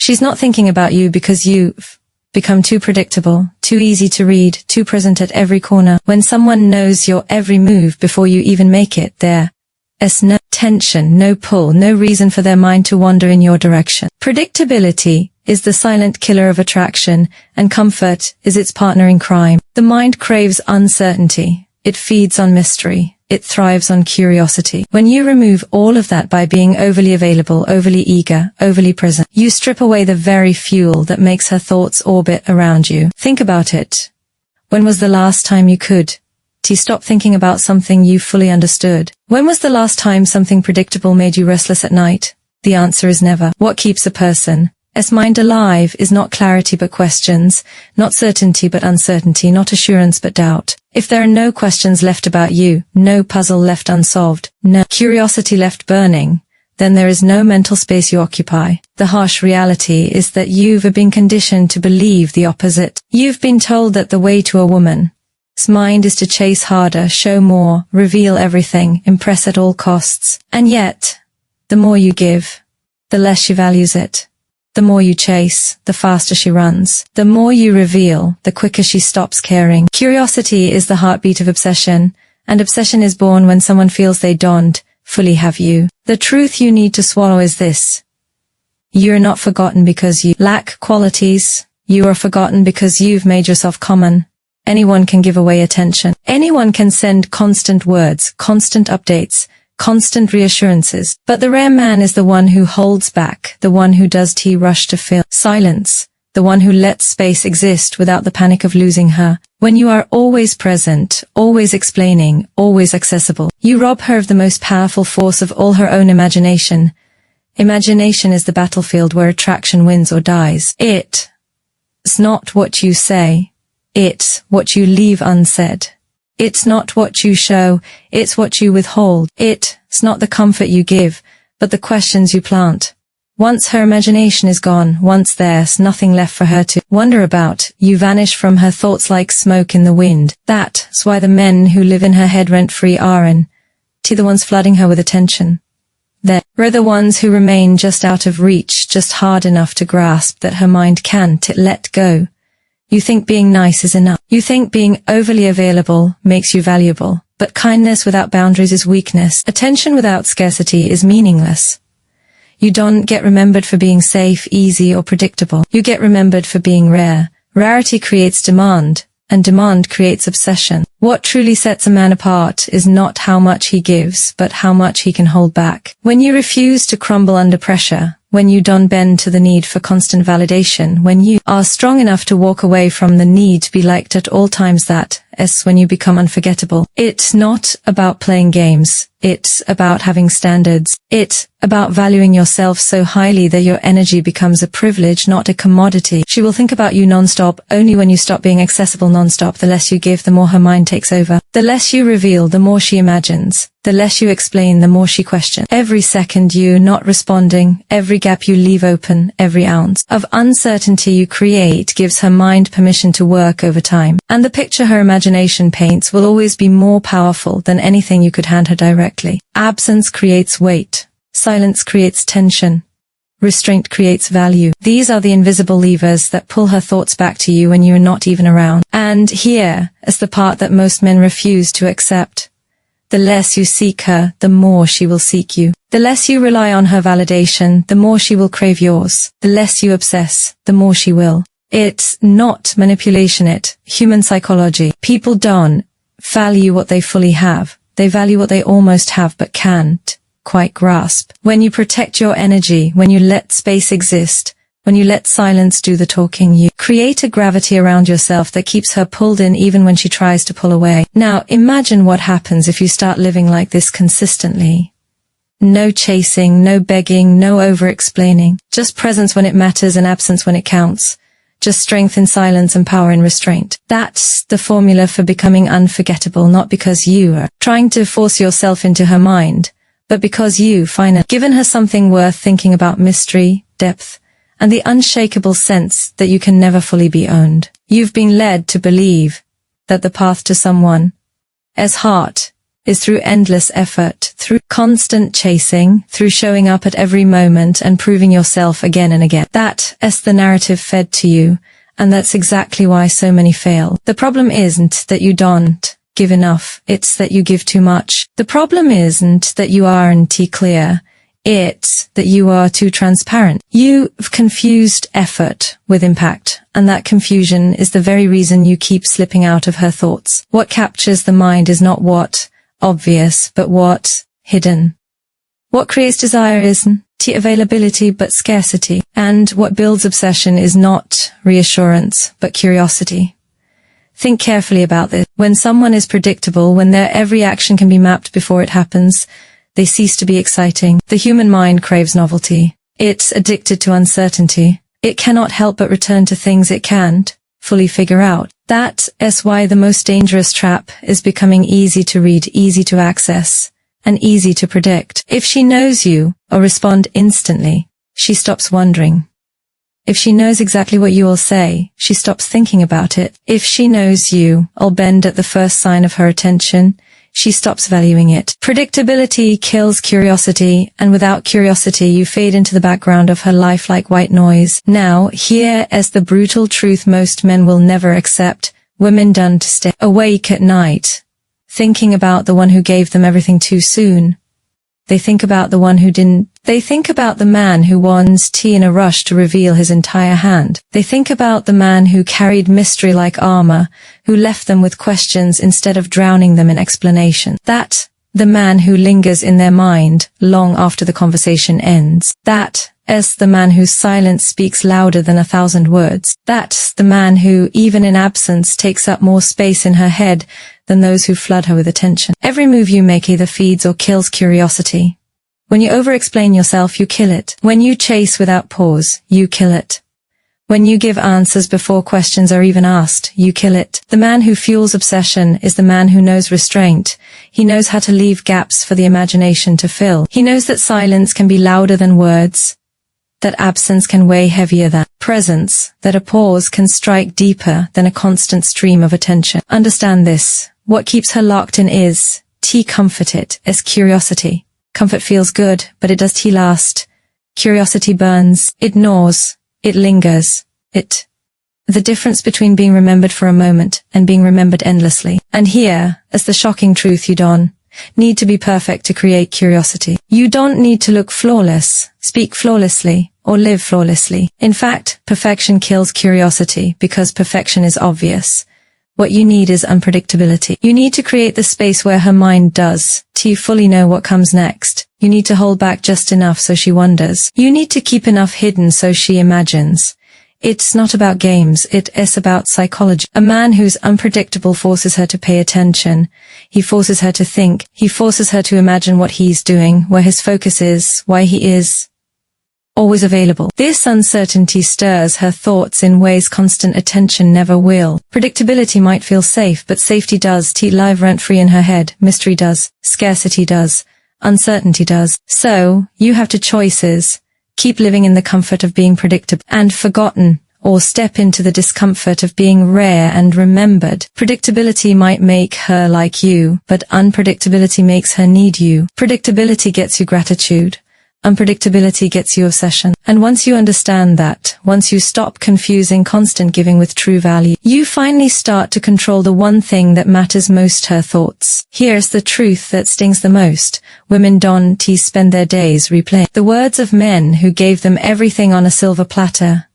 She's not thinking about you because you've become too predictable, too easy to read, too present at every corner. When someone knows your every move before you even make it, there's no tension, no pull, no reason for their mind to wander in your direction. Predictability is the silent killer of attraction, and comfort is its partner in crime. The mind craves uncertainty. It feeds on mystery. It thrives on curiosity. When you remove all of that by being overly available, overly eager, overly present, you strip away the very fuel that makes her thoughts orbit around you. Think about it. When was the last time you could stop thinking about something you fully understood? When was the last time something predictable made you restless at night? The answer is never. What keeps a person's mind alive is not clarity but questions, not certainty but uncertainty, not assurance but doubt. If there are no questions left about you, no puzzle left unsolved, no curiosity left burning, then there is no mental space you occupy. The harsh reality is that you've been conditioned to believe the opposite. You've been told that the way to a woman's mind is to chase harder, show more, reveal everything, impress at all costs. And yet, the more you give, the less she values it. The more you chase, the faster she runs. The more you reveal, the quicker she stops caring. Curiosity is the heartbeat of obsession, and obsession is born when someone feels they don't fully have you. The truth you need to swallow is this. You're not forgotten because you lack qualities. You are forgotten because you've made yourself common. Anyone can give away attention. Anyone can send constant words, constant updates, constant reassurances. But the rare man is the one who holds back, the one who does rush to fill silence, the one who lets space exist without the panic of losing her. When you are always present, always explaining, always accessible, you rob her of the most powerful force of all, her own imagination. Imagination is the battlefield where attraction wins or dies. It's not what you say, it's what you leave unsaid. It's not what you show, it's what you withhold. It's not the comfort you give, but the questions you plant. Once her imagination is gone, once there's nothing left for her to wonder about, you vanish from her thoughts like smoke in the wind. That's why the men who live in her head rent-free aren't the ones flooding her with attention. They're the ones who remain just out of reach, just hard enough to grasp that her mind can't let go. You think being nice is enough. You think being overly available makes you valuable. But kindness without boundaries is weakness. Attention without scarcity is meaningless. You don't get remembered for being safe, easy, or predictable. You get remembered for being rare. Rarity creates demand, and demand creates obsession. What truly sets a man apart is not how much he gives, but how much he can hold back. When you refuse to crumble under pressure, when you don't bend to the need for constant validation, when you are strong enough to walk away from the need to be liked at all times, that's when you become unforgettable. It's not about playing games. It's about having standards. It's about valuing yourself so highly that your energy becomes a privilege, not a commodity. She will think about you nonstop. Only when you stop being accessible nonstop, the less you give, the more her mind takes over. The less you reveal, the more she imagines. The less you explain, the more she questions. Every second you not responding, every gap you leave open, every ounce of uncertainty you create gives her mind permission to work over time. And the picture her imagination paints will always be more powerful than anything you could hand her directly. Absence creates weight. Silence creates tension. Restraint creates value. These are the invisible levers that pull her thoughts back to you when you are not even around. And here is the part that most men refuse to accept. The less you seek her, the more she will seek you. The less you rely on her validation, the more she will crave yours. The less you obsess, the more she will. It's not manipulation, it's human psychology. People don't value what they fully have. They value what they almost have but can't quite grasp. When you protect your energy, when you let space exist, when you let silence do the talking, you create a gravity around yourself that keeps her pulled in even when she tries to pull away. Now, imagine what happens if you start living like this consistently. No chasing, no begging, no over-explaining. Just presence when it matters and absence when it counts. Just strength in silence and power in restraint. That's the formula for becoming unforgettable, not because you are trying to force yourself into her mind, but because you finally given her something worth thinking about: mystery, depth, and the unshakable sense that you can never fully be owned. You've been led to believe that the path to someone as heart is through endless effort, through constant chasing, through showing up at every moment and proving yourself again and again. That's the narrative fed to you, and that's exactly why so many fail. The problem isn't that you don't give enough, it's that you give too much. The problem isn't that you aren't clear, it's that you are too transparent. You've confused effort with impact, and that confusion is the very reason you keep slipping out of her thoughts. What captures the mind is not what obvious, but what hidden. What creates desire isn't availability, but scarcity. And what builds obsession is not reassurance, but curiosity. Think carefully about this. When someone is predictable, when their every action can be mapped before it happens, they cease to be exciting. The human mind craves novelty. It's addicted to uncertainty. It cannot help but return to things it can't fully figure out. That's why the most dangerous trap is becoming easy to read, easy to access, and easy to predict. If she knows you, or respond instantly, she stops wondering. If she knows exactly what you will say, she stops thinking about it. If she knows you, or bend at the first sign of her attention, she stops valuing it. Predictability kills curiosity, and without curiosity you fade into the background of her life like white noise. Now, here is the brutal truth most men will never accept. Women done to stay awake at night, thinking about the one who gave them everything too soon. They think about the one who didn't. They think about the man who wants tea in a rush to reveal his entire hand. They think about the man who carried mystery like armor, who left them with questions instead of drowning them in explanation. That, the man who lingers in their mind long after the conversation ends. That is the man whose silence speaks louder than 1,000 words. That's the man who, even in absence, takes up more space in her head than those who flood her with attention. Every move you make either feeds or kills curiosity. When you over-explain yourself, you kill it. When you chase without pause, you kill it. When you give answers before questions are even asked, you kill it. The man who fuels obsession is the man who knows restraint. He knows how to leave gaps for the imagination to fill. He knows that silence can be louder than words, that absence can weigh heavier than presence, that a pause can strike deeper than a constant stream of attention. Understand this. What keeps her locked in is comfort. It is curiosity. Comfort feels good, but it does last. Curiosity burns. It gnaws. It lingers. The difference between being remembered for a moment and being remembered endlessly. And here is the shocking truth: you don't need to be perfect to create curiosity. You don't need to look flawless, speak flawlessly, or live flawlessly. In fact, perfection kills curiosity because perfection is obvious. What you need is unpredictability. You need to create the space where her mind does fully know what comes next. You need to hold back just enough so she wonders. You need to keep enough hidden so she imagines. It's not about games, it is about psychology. A man who's unpredictable forces her to pay attention. He forces her to think. He forces her to imagine what he's doing, where his focus is, why he is always available. This uncertainty stirs her thoughts in ways constant attention never will. Predictability might feel safe, but safety does live rent-free in her head. Mystery does. Scarcity does. Uncertainty does. So, you have two choices. Keep living in the comfort of being predictable and forgotten, or step into the discomfort of being rare and remembered. Predictability might make her like you, but unpredictability makes her need you. Predictability gets you gratitude. Unpredictability gets you obsession. And once you understand that, once you stop confusing constant giving with true value, you finally start to control the one thing that matters most: her thoughts. Here's the truth that stings the most. Women don't spend their days replaying the words of men who gave them everything on a silver platter.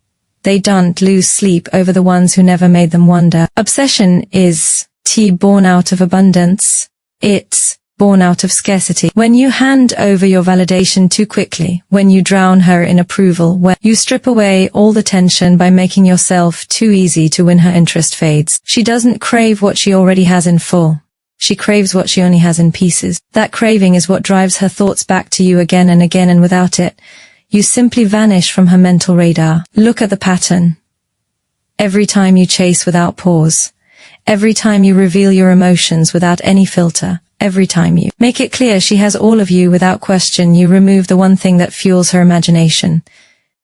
They don't lose sleep over the ones who never made them wonder. Obsession is born out of abundance. It's born out of scarcity. When you hand over your validation too quickly, when you drown her in approval, when you strip away all the tension by making yourself too easy to win, her interest fades. She doesn't crave what she already has in full. She craves what she only has in pieces. That craving is what drives her thoughts back to you again and again, and without it, you simply vanish from her mental radar. Look at the pattern. Every time you chase without pause, every time you reveal your emotions without any filter, every time you make it clear she has all of you without question, you remove the one thing that fuels her imagination.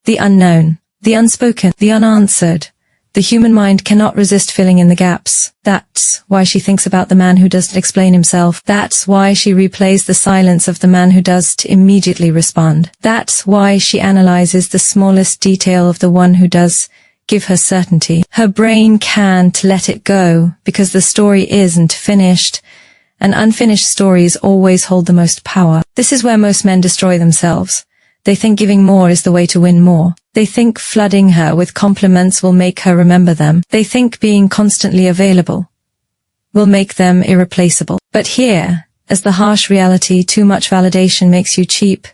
The unknown, the unspoken, the unanswered, The human mind cannot resist filling in the gaps. That's why she thinks about the man who doesn't explain himself. That's why she replays the silence of the man who does to immediately respond. That's why she analyzes the smallest detail of the one who does give her certainty. Her brain can't let it go because the story isn't finished, and unfinished stories always hold the most power. This is where most men destroy themselves. They think giving more is the way to win more. They think flooding her with compliments will make her remember them. They think being constantly available will make them irreplaceable. But here, as the harsh reality, too much validation makes you cheap.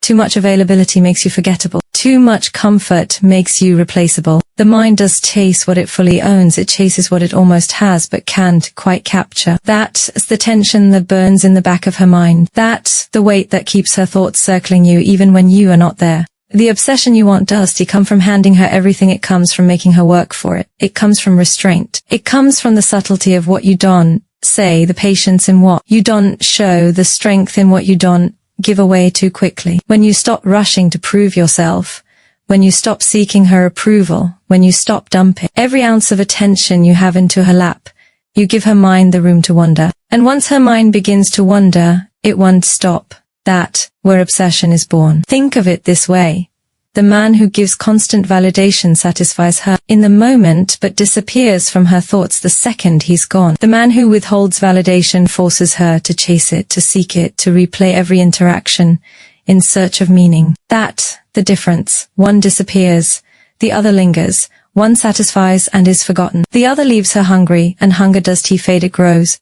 Too much availability makes you forgettable. Too much comfort makes you replaceable. The mind does chase what it fully owns. It chases what it almost has but can't quite capture. That's the tension that burns in the back of her mind. That's the weight that keeps her thoughts circling you even when you are not there. The obsession you want doesn't come from handing her everything. It comes from making her work for it. It comes from restraint. It comes from the subtlety of what you don't say, the patience in what you don't show, the strength in what you don't give away too quickly. When you stop rushing to prove yourself, when you stop seeking her approval, when you stop dumping every ounce of attention you have into her lap, you give her mind the room to wander. And once her mind begins to wander, it won't stop. That's where obsession is born. Think of it this way. The man who gives constant validation satisfies her in the moment but disappears from her thoughts the second he's gone. The man who withholds validation forces her to chase it, to seek it, to replay every interaction in search of meaning. That's the difference. One disappears, the other lingers. One satisfies and is forgotten. The other leaves her hungry, and hunger does fade, it grows.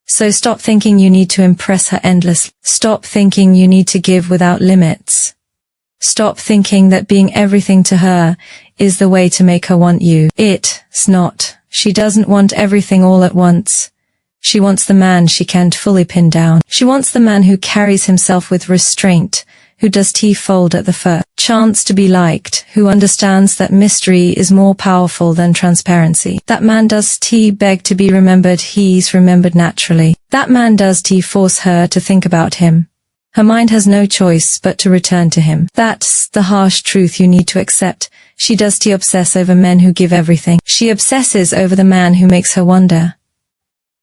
So stop thinking you need to impress her endlessly. Stop thinking you need to give without limits. Stop thinking that being everything to her is the way to make her want you. It's not. She doesn't want everything all at once. She wants the man she can't fully pin down. She wants the man who carries himself with restraint, who does fold at the first chance to be liked, who understands that mystery is more powerful than transparency. That man does beg to be remembered. He's remembered naturally. That man does force her to think about him. Her mind has no choice but to return to him. That's the harsh truth you need to accept. She does obsess over men who give everything. She obsesses over the man who makes her wonder.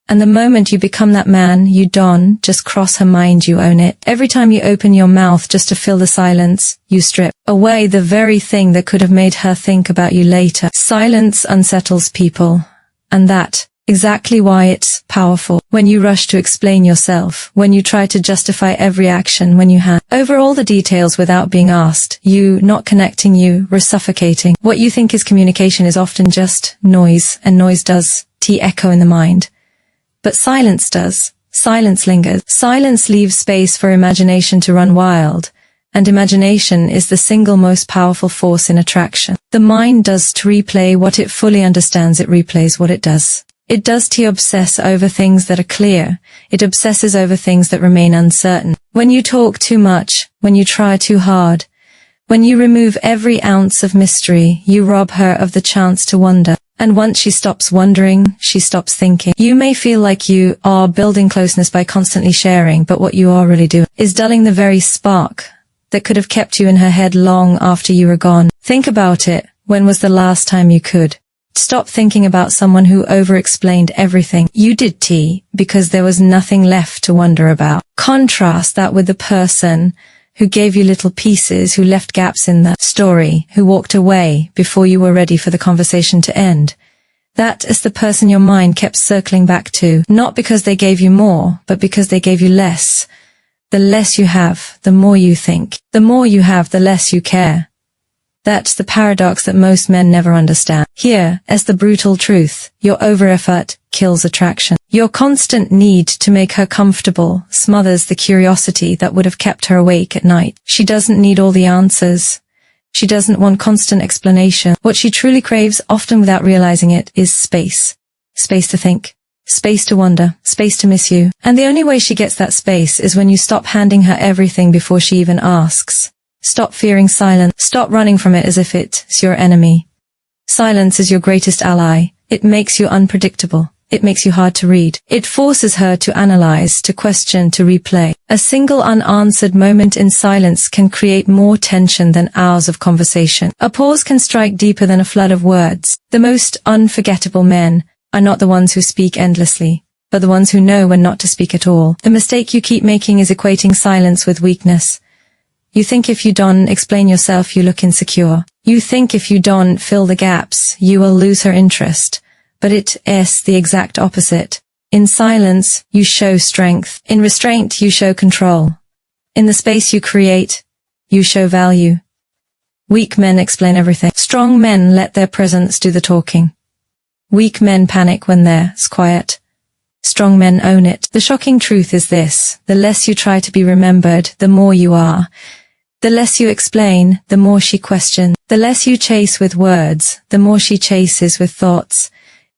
And the moment you become that man, you don't just cross her mind, you own it. Every time you open your mouth just to fill the silence, you strip away the very thing that could have made her think about you later. Silence unsettles people. And that's exactly why it's powerful. When you rush to explain yourself, when you try to justify every action, when you hand over all the details without being asked, you not connecting, you were suffocating. What you think is communication is often just noise, and noise does echo in the mind. But silence does. Silence lingers. Silence leaves space for imagination to run wild, and imagination is the single most powerful force in attraction. The mind does to replay what it fully understands. It replays what it does. It does to obsess over things that are clear. It obsesses over things that remain uncertain. When you talk too much, when you try too hard, when you remove every ounce of mystery, you rob her of the chance to wonder. And once she stops wondering, she stops thinking. You may feel like you are building closeness by constantly sharing, but what you are really doing is dulling the very spark that could have kept you in her head long after you were gone. Think about it. When was the last time you could stop thinking about someone who over-explained everything? You did because there was nothing left to wonder about. Contrast that with the person who gave you little pieces, who left gaps in the story, who walked away before you were ready for the conversation to end. That is the person your mind kept circling back to, not because they gave you more, but because they gave you less. The less you have, the more you think. The more you have, the less you care. That's the paradox that most men never understand. Here, as the brutal truth, your over-effort kills attraction. Your constant need to make her comfortable smothers the curiosity that would have kept her awake at night. She doesn't need all the answers. She doesn't want constant explanation. What she truly craves, often without realizing it, is space. Space to think. Space to wonder. Space to miss you. And the only way she gets that space is when you stop handing her everything before she even asks. Stop fearing silence. Stop running from it as if it's your enemy. Silence is your greatest ally. It makes you unpredictable. it makes you hard to read. It forces her to analyze, to question, to replay. A single unanswered moment in silence can create more tension than hours of conversation. A pause can strike deeper than a flood of words. The most unforgettable men are not the ones who speak endlessly, but the ones who know when not to speak at all. The mistake you keep making is equating silence with weakness. You think if you don't explain yourself, you look insecure. You think if you don't fill the gaps, you will lose her interest. But it is the exact opposite. In silence, you show strength. In restraint, you show control. In the space you create, you show value. Weak men explain everything. Strong men let their presence do the talking. Weak men panic when there's quiet. Strong men own it. The shocking truth is this: the less you try to be remembered, the more you are. The less you explain, the more she questions. The less you chase with words, the more she chases with thoughts.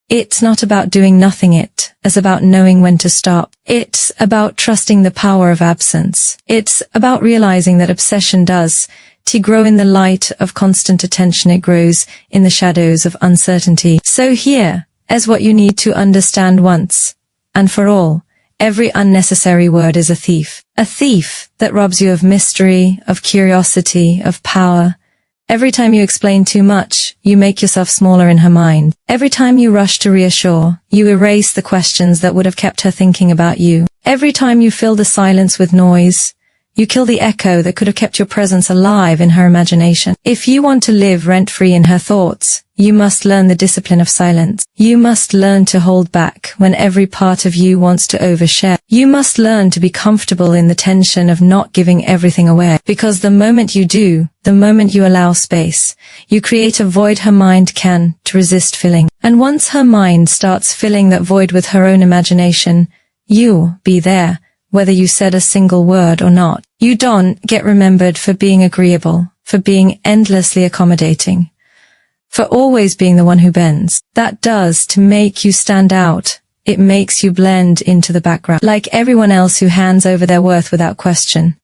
It's not about doing nothing, it's about knowing when to stop. It's about trusting the power of absence. It's about realizing that obsession does grow in the light of constant attention. It grows in the shadows of uncertainty. So here is what you need to understand once and for all. Every unnecessary word is a thief. A thief that robs you of mystery, of curiosity, of power. Every time you explain too much, you make yourself smaller in her mind. Every time you rush to reassure, you erase the questions that would have kept her thinking about you. Every time you fill the silence with noise, you kill the echo that could have kept your presence alive in her imagination. If you want to live rent-free in her thoughts, you must learn the discipline of silence. You must learn to hold back when every part of you wants to overshare. You must learn to be comfortable in the tension of not giving everything away. Because the moment you do, the moment you allow space, you create a void her mind can to resist filling. And once her mind starts filling that void with her own imagination, you'll be there, whether you said a single word or not. You don't get remembered for being agreeable, for being endlessly accommodating, for always being the one who bends. That does to make you stand out. It makes you blend into the background, like everyone else who hands over their worth without question.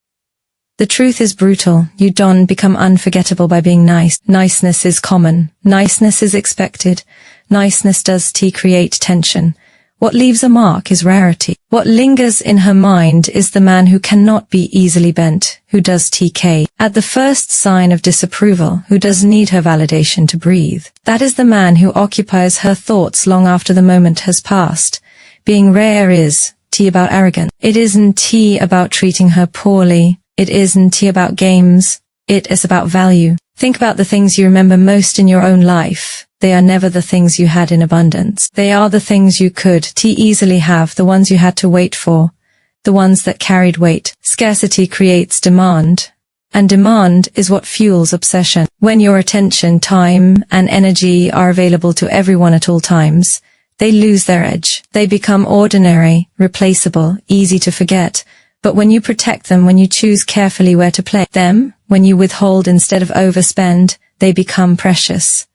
The truth is brutal. You don't become unforgettable by being nice. Niceness is common. Niceness is expected. Niceness does create tension. What leaves a mark is rarity. What lingers in her mind is the man who cannot be easily bent, who does TK at the first sign of disapproval, who does need her validation to breathe. That is the man who occupies her thoughts long after the moment has passed. Being rare is about arrogance. It isn't about treating her poorly. It isn't about games. It is about value. Think about the things you remember most in your own life. They are never the things you had in abundance. They are the things you could easily have, the ones you had to wait for, the ones that carried weight. Scarcity creates demand, and demand is what fuels obsession. When your attention, time, and energy are available to everyone at all times, they lose their edge. They become ordinary, replaceable, easy to forget. But when you protect them, when you choose carefully where to play them, when you withhold instead of overspend, they become precious.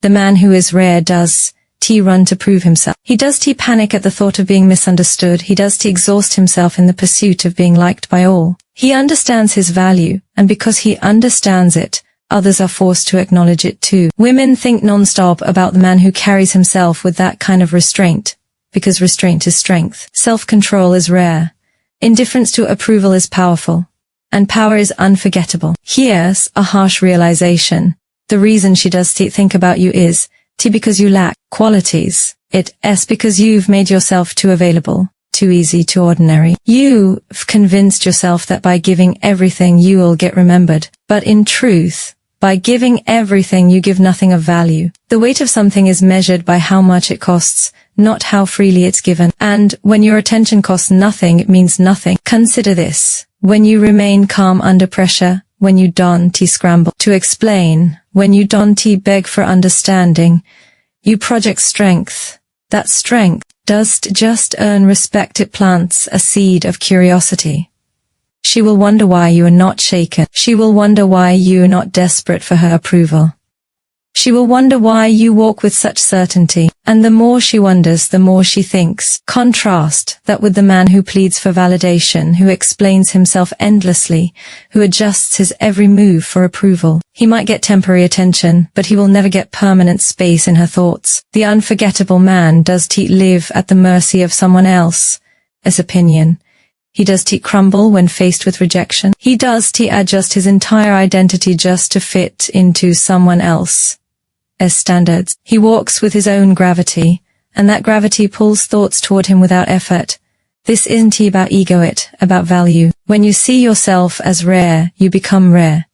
The man who is rare does run to prove himself. He does panic at the thought of being misunderstood. He does exhaust himself in the pursuit of being liked by all. He understands his value, and because he understands it, others are forced to acknowledge it too. Women think nonstop about the man who carries himself with that kind of restraint, because restraint is strength. Self-control is rare. Indifference to approval is powerful, and power is unforgettable. Here's a harsh realization. The reason she does think about you is because you lack qualities. It's because you've made yourself too available, too easy, too ordinary. You've convinced yourself that by giving everything you'll get remembered. But in truth, by giving everything you give nothing of value. The weight of something is measured by how much it costs, not how freely it's given. And when your attention costs nothing, it means nothing. Consider this. When you remain calm under pressure, when you don't scramble to explain, when you don't beg for understanding, you project strength. That strength does just earn respect. It plants a seed of curiosity. She will wonder why you are not shaken. She will wonder why you are not desperate for her approval. She will wonder why you walk with such certainty. And the more she wonders, the more she thinks. Contrast that with the man who pleads for validation, who explains himself endlessly, who adjusts his every move for approval. He might get temporary attention, but he will never get permanent space in her thoughts. The unforgettable man does live at the mercy of someone else's opinion. He does crumble when faced with rejection. He does adjust his entire identity just to fit into someone else's standards. He walks with his own gravity, and that gravity pulls thoughts toward him without effort. This isn't about ego, it's about value. When you see yourself as rare, you become rare.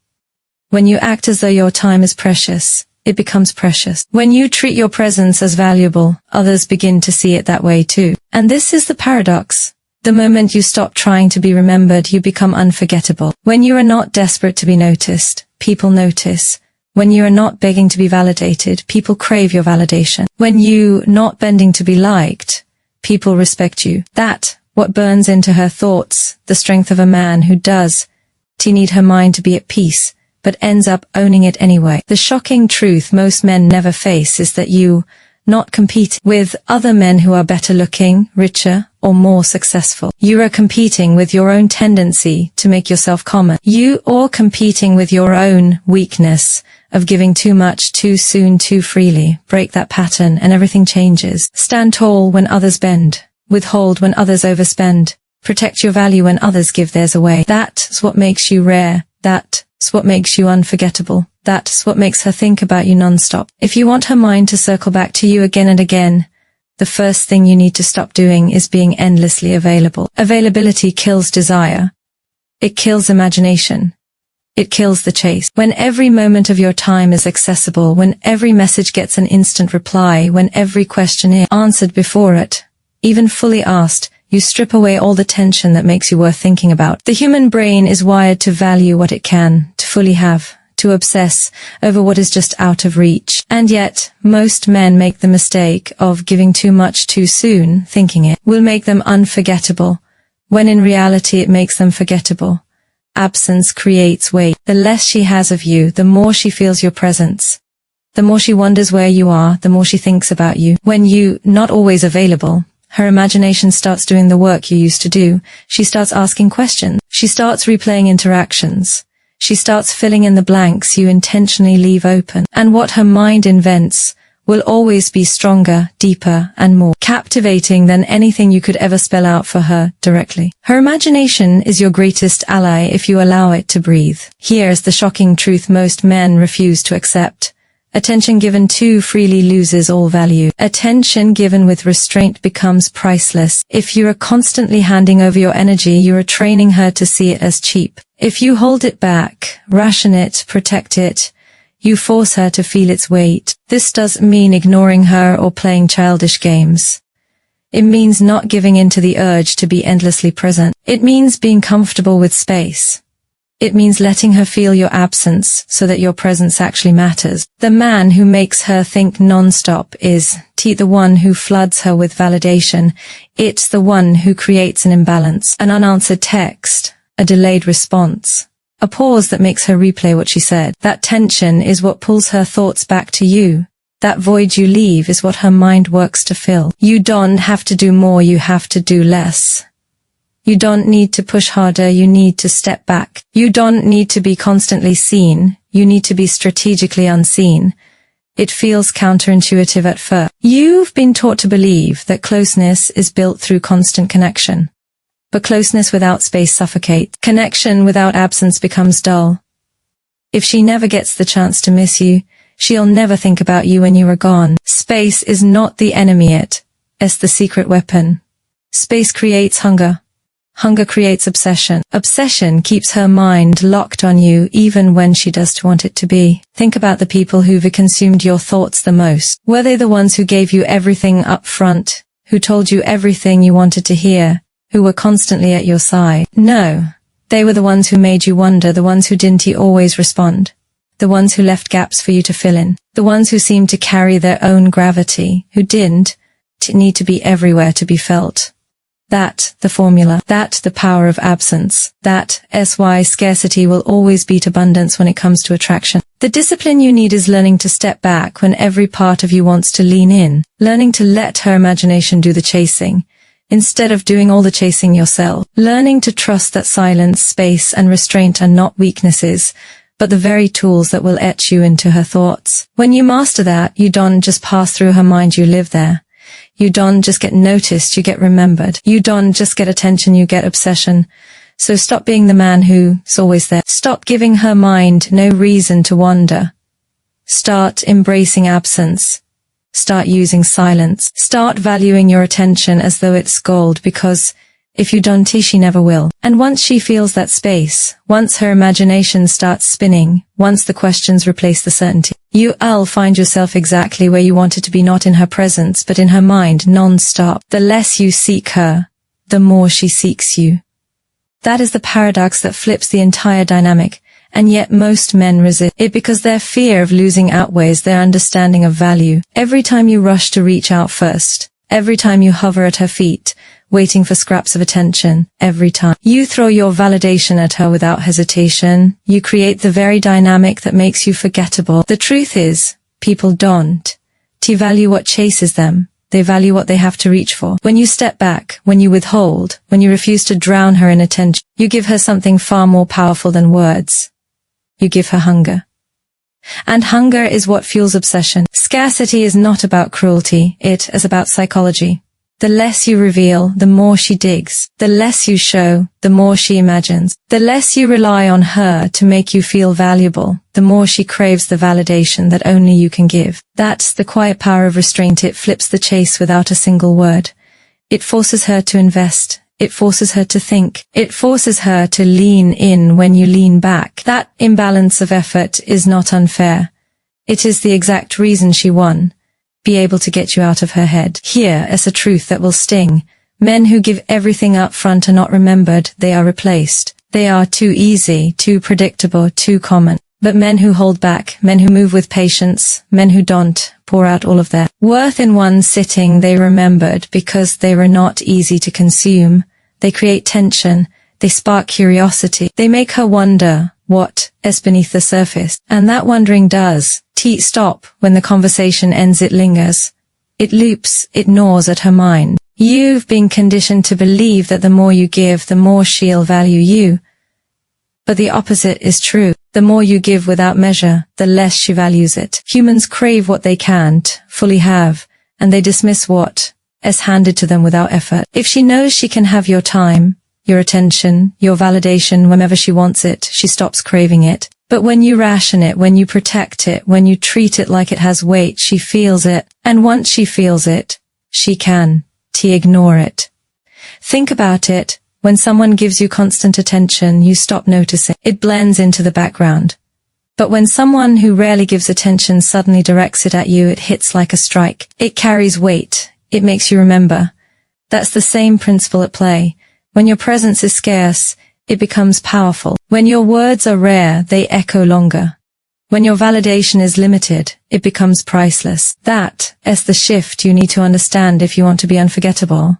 When you act as though your time is precious, it becomes precious. When you treat your presence as valuable, others begin to see it that way too. And this is the paradox. The moment you stop trying to be remembered, you become unforgettable. When you are not desperate to be noticed, people notice. When you are not begging to be validated, people crave your validation. When you not bending to be liked, people respect you. That, what burns into her thoughts, the strength of a man who does need her mind to be at peace, but ends up owning it anyway. The shocking truth most men never face is that you not compete with other men who are better looking, richer, or more successful. You are competing with your own tendency to make yourself common. You are competing with your own weakness of giving too much, too soon, too freely. Break that pattern and everything changes. Stand tall when others bend. Withhold when others overspend. Protect your value when others give theirs away. That's what makes you rare. That's what makes you unforgettable. That's what makes her think about you nonstop. If you want her mind to circle back to you again and again, the first thing you need to stop doing is being endlessly available. Availability kills desire. It kills imagination. It kills the chase. When every moment of your time is accessible, when every message gets an instant reply, when every question is answered before it, even fully asked, you strip away all the tension that makes you worth thinking about. The human brain is wired to value what it can, to fully have, to obsess over what is just out of reach. And yet, most men make the mistake of giving too much too soon, thinking it will make them unforgettable, when in reality it makes them forgettable. Absence creates weight. The less she has of you, the more she feels your presence. The more she wonders where you are, the more she thinks about you. When you not always available, her imagination starts doing the work you used to do. She starts asking questions. She starts replaying interactions. She starts filling in the blanks you intentionally leave open. And what her mind invents will always be stronger, deeper, and more captivating than anything you could ever spell out for her directly. Her imagination is your greatest ally if you allow it to breathe. Here's the shocking truth most men refuse to accept. Attention given too freely loses all value. Attention given with restraint becomes priceless. If you are constantly handing over your energy, you are training her to see it as cheap. If you hold it back, ration it, protect it, you force her to feel its weight. This doesn't mean ignoring her or playing childish games. It means not giving in to the urge to be endlessly present. It means being comfortable with space. It means letting her feel your absence so that your presence actually matters. The man who makes her think nonstop is the one who floods her with validation. It's the one who creates an imbalance, an unanswered text, a delayed response, a pause that makes her replay what she said. That tension is what pulls her thoughts back to you. That void you leave is what her mind works to fill. You don't have to do more, you have to do less. You don't need to push harder, you need to step back. You don't need to be constantly seen, you need to be strategically unseen. It feels counterintuitive at first. You've been taught to believe that closeness is built through constant connection. But closeness without space suffocates. Connection without absence becomes dull. If she never gets the chance to miss you, she'll never think about you when you are gone. Space is not the enemy, it's the secret weapon. Space creates hunger. Hunger creates obsession. Obsession keeps her mind locked on you even when she doesn't want it to be. Think about the people who've consumed your thoughts the most. Were they the ones who gave you everything up front, who told you everything you wanted to hear, who were constantly at your side? No. They were the ones who made you wonder, the ones who didn't always respond, the ones who left gaps for you to fill in, the ones who seemed to carry their own gravity, who didn't need to be everywhere to be felt. That, the formula. That, the power of absence. That, why scarcity will always beat abundance when it comes to attraction. The discipline you need is learning to step back when every part of you wants to lean in, learning to let her imagination do the chasing, instead of doing all the chasing yourself, learning to trust that silence, space, and restraint are not weaknesses, but the very tools that will etch you into her thoughts. When you master that, you don't just pass through her mind, you live there. You don't just get noticed, you get remembered. You don't just get attention, you get obsession. So stop being the man who's always there. Stop giving her mind no reason to wander. Start embracing absence. Start using silence. Start valuing your attention as though it's gold, because if you don't, she never will. And once she feels that space, once her imagination starts spinning, once the questions replace the certainty, you'll find yourself exactly where you wanted to be, not in her presence, but in her mind, non-stop. The less you seek her, the more she seeks you. That is the paradox that flips the entire dynamic, and yet most men resist it because their fear of losing outweighs their understanding of value. Every time you rush to reach out first, every time you hover at her feet, waiting for scraps of attention, every time you throw your validation at her without hesitation, you create the very dynamic that makes you forgettable. The truth is, people don't value what chases them. They value what they have to reach for. When you step back, when you withhold, when you refuse to drown her in attention, you give her something far more powerful than words. You give her hunger. And hunger is what fuels obsession. Scarcity is not about cruelty, it is about psychology. The less you reveal, the more she digs. The less you show, the more she imagines. The less you rely on her to make you feel valuable, the more she craves the validation that only you can give. That's the quiet power of restraint. It flips the chase without a single word. It forces her to invest. It forces her to think. It forces her to lean in when you lean back. That imbalance of effort is not unfair. It is the exact reason she won. Be able to get you out of her head. Here is a truth that will sting. Men who give everything up front are not remembered, they are replaced. They are too easy, too predictable, too common. But men who hold back, men who move with patience, men who don't pour out all of their worth in one sitting, they remembered because they were not easy to consume. They create tension, they spark curiosity, they make her wonder what is beneath the surface. And that wondering does stop when the conversation ends. It lingers. It loops, it gnaws at her mind. You've been conditioned to believe that the more you give, the more she'll value you. But the opposite is true. The more you give without measure, the less she values it. Humans crave what they can't fully have, and they dismiss what is handed to them without effort. If she knows she can have your time, your attention, your validation whenever she wants it, she stops craving it. But when you ration it, when you protect it, when you treat it like it has weight, she feels it. And once she feels it, she can ignore it. Think about it. When someone gives you constant attention, you stop noticing. It blends into the background. But when someone who rarely gives attention suddenly directs it at you, it hits like a strike. It carries weight. It makes you remember. That's the same principle at play. When your presence is scarce, it becomes powerful. When your words are rare, they echo longer. When your validation is limited, it becomes priceless. That is the shift you need to understand if you want to be unforgettable.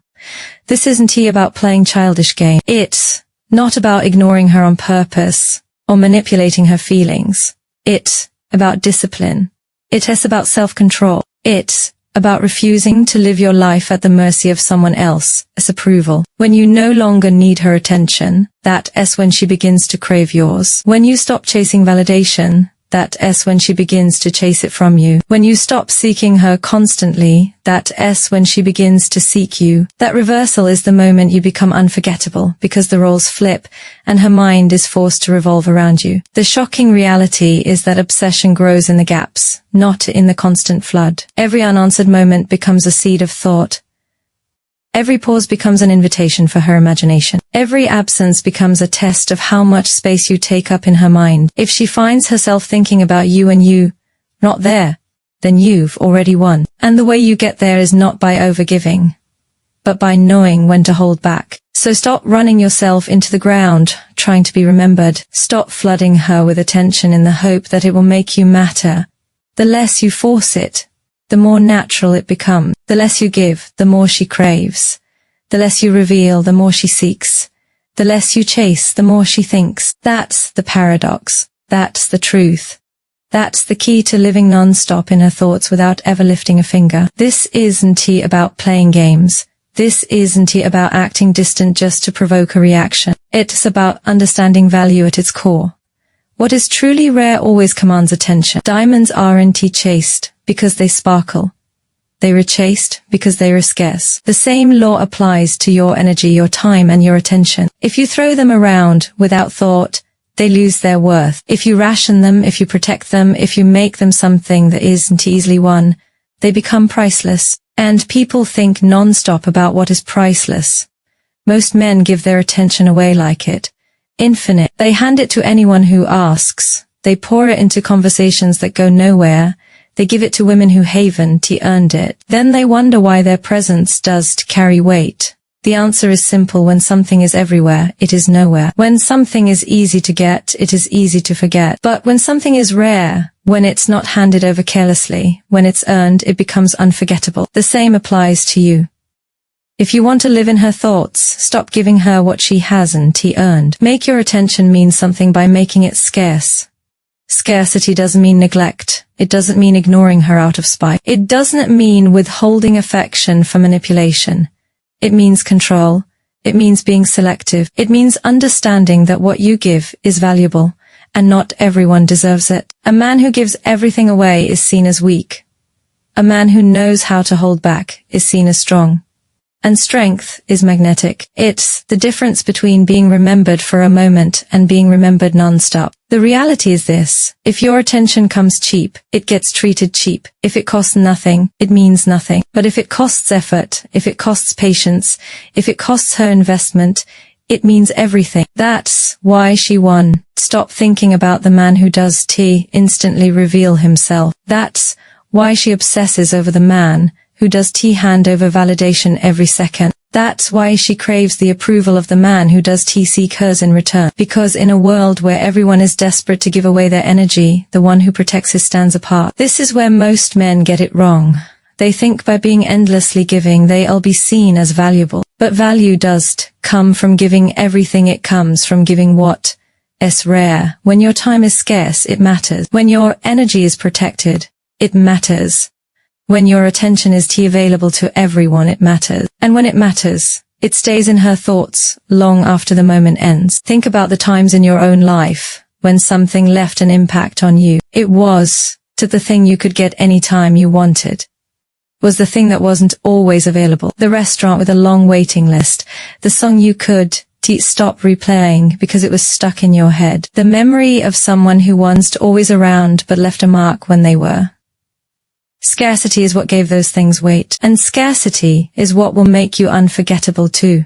This isn't about playing childish games. It's not about ignoring her on purpose or manipulating her feelings. It's about discipline. It is about self-control. It's about refusing to live your life at the mercy of someone else's approval. When you no longer need her attention, that is when she begins to crave yours. When you stop chasing validation, that is when she begins to chase it from you. When you stop seeking her constantly, that is when she begins to seek you. That reversal is the moment you become unforgettable, because the roles flip and her mind is forced to revolve around you. The shocking reality is that obsession grows in the gaps, not in the constant flood. Every unanswered moment becomes a seed of thought. Every pause becomes an invitation for her imagination. Every absence becomes a test of how much space you take up in her mind. If she finds herself thinking about you and you not there, then you've already won. And the way you get there is not by overgiving, but by knowing when to hold back. So stop running yourself into the ground, trying to be remembered. Stop flooding her with attention in the hope that it will make you matter. The less you force it, the more natural it becomes. The less you give, the more she craves. The less you reveal, the more she seeks. The less you chase, the more she thinks. That's the paradox. That's the truth. That's the key to living non-stop in her thoughts without ever lifting a finger. This isn't about playing games. This isn't about acting distant just to provoke a reaction. It's about understanding value at its core. What is truly rare always commands attention. Diamonds aren't chased because they sparkle. They were chased because they were scarce. The same law applies to your energy, your time, and your attention. If you throw them around without thought, they lose their worth. If you ration them, if you protect them, if you make them something that isn't easily won, they become priceless. And people think non-stop about what is priceless. Most men give their attention away like it. Infinite. They hand it to anyone who asks. They pour it into conversations that go nowhere. They give it to women who haven't earned it. Then they wonder why their presence does carry weight. The answer is simple. When something is everywhere, it is nowhere. When something is easy to get, it is easy to forget. But when something is rare, when it's not handed over carelessly, when it's earned, it becomes unforgettable. The same applies to you. If you want to live in her thoughts, stop giving her what she hasn't earned. Make your attention mean something by making it scarce. Scarcity doesn't mean neglect. It doesn't mean ignoring her out of spite. It doesn't mean withholding affection for manipulation. It means control. It means being selective. It means understanding that what you give is valuable, and not everyone deserves it. A man who gives everything away is seen as weak. A man who knows how to hold back is seen as strong. And strength is magnetic. It's the difference between being remembered for a moment and being remembered non-stop. The reality is this: if your attention comes cheap, it gets treated cheap. If it costs nothing, it means nothing. But if it costs effort, if it costs patience, if it costs her investment, it means everything. That's why she won. Stop thinking about the man who does instantly reveal himself. That's why she obsesses over the man who does hand over validation every second. That's why she craves the approval of the man who does seek hers in return. Because in a world where everyone is desperate to give away their energy, the one who protects his stands apart. This is where most men get it wrong. They think by being endlessly giving, they'll be seen as valuable. But value doesn't come from giving everything. It comes from giving what is rare. When your time is scarce, it matters. When your energy is protected, it matters. When your attention is available to everyone, it matters. And when it matters, it stays in her thoughts long after the moment ends. Think about the times in your own life when something left an impact on you. It was the thing you could get anytime you wanted. Was the thing that wasn't always available. The restaurant with a long waiting list. The song you could stop replaying because it was stuck in your head. The memory of someone who wasn't always around but left a mark when they were. Scarcity is what gave those things weight, and scarcity is what will make you unforgettable too.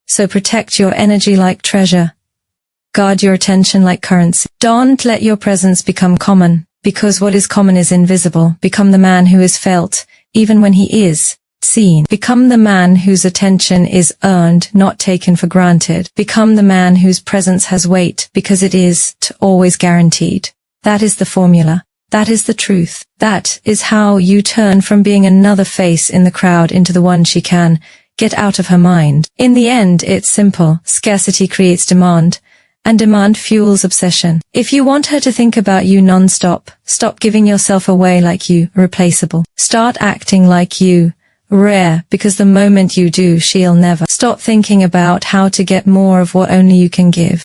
So protect your energy like treasure. Guard your attention like currency. Don't let your presence become common, because what is common is invisible. Become the man who is felt, even when he is seen. Become the man whose attention is earned, not taken for granted. Become the man whose presence has weight, because it is always guaranteed. That is the formula. That is the truth. That is how you turn from being another face in the crowd into the one she can get out of her mind. In the end, it's simple. Scarcity creates demand, and demand fuels obsession. If you want her to think about you non-stop, stop giving yourself away like you replaceable. Start acting like you rare, because the moment you do, she'll never. Stop thinking about how to get more of what only you can give.